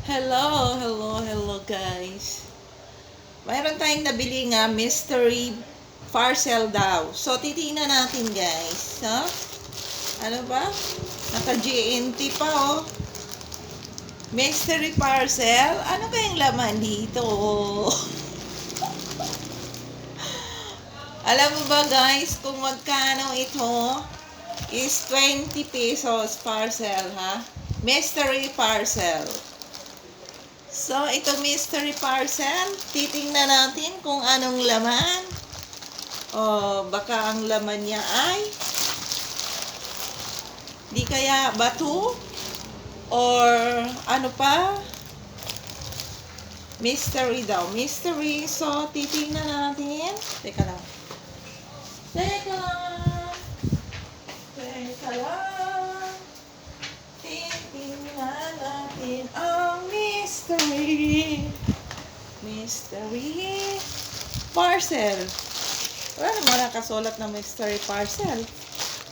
Hello guys. Mayroon tayong nabili nga mystery parcel daw. So, titingnan natin guys. Ha? Ano ba? Naka-GNT pa oh. Mystery parcel? Ano kayang laman dito? Alam mo ba guys kung magkano ito? Is 20 pesos parcel ha? Mystery parcel. So, ito mystery parcel. Titingnan natin kung anong laman. O, baka ang laman niya ay di kaya bato? Or ano pa? Mystery daw. Mystery. So, titingnan natin. Teka lang. Teka lang. Titingnan natin ang mystery parcel. Wala naman nakasulat na mystery parcel.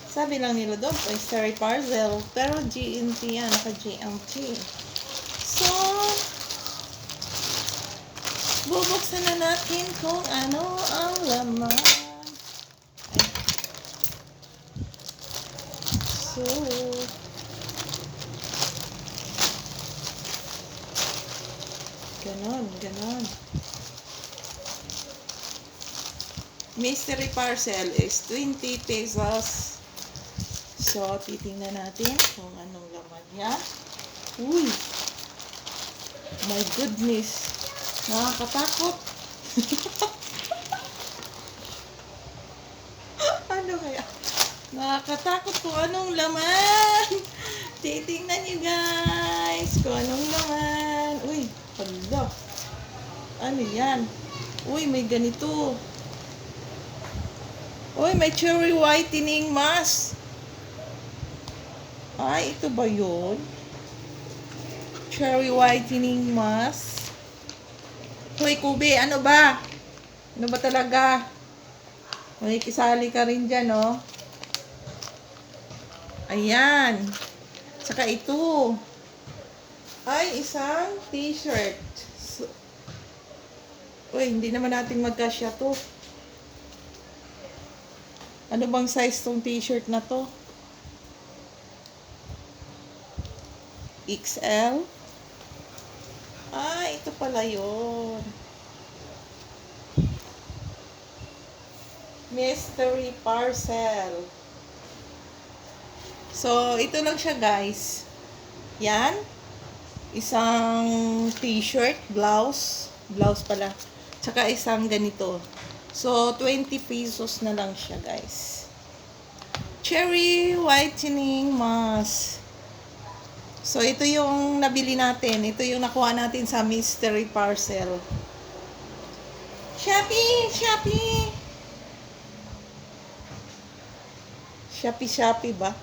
Sabi lang nila doon, mystery parcel. Pero GNT yan, naka-GMT. So, bubuksan na natin kung ano ang laman. Ay. So, ganon. Mystery parcel is 20 pesos. So, titingnan natin kung anong laman niya. Uy! My goodness! Nakakatakot! Ano kaya? Nakakatakot kung anong laman! Titingnan niyo guys kung anong laman. Uy! Hala! Ano yan? Uy! May ganito! Uy, may cherry whitening mask. Ay, ito ba yun? Cherry whitening mask. Hoy, Kubi, ano ba? Ano ba talaga? May kisali ka rin dyan, oh. Ayan. Saka ito. Ay, isang t-shirt. So, uy, hindi naman natin magkasya to. Ano bang size tong t-shirt na to? XL? Ah, ito pala yun. Mystery parcel. So, ito lang siya guys. Yan. Isang t-shirt, blouse. Blouse pala. Tsaka isang ganito. So, 20 pesos na lang siya, guys. Cherry whitening mask. So, ito yung nabili natin. Ito yung nakuha natin sa mystery parcel. Shopee! Shopee ba?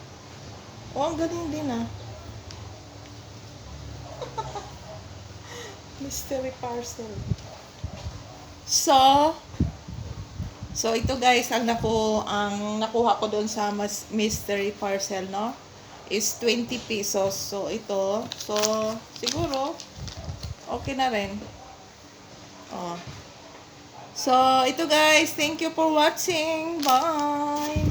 Oh, ang galing din ah. Mystery parcel. So ito guys, ang nakuha ko doon sa mystery parcel, no? Is 20 pesos. So ito, siguro okay na rin. Oh. So ito guys, thank you for watching. Bye.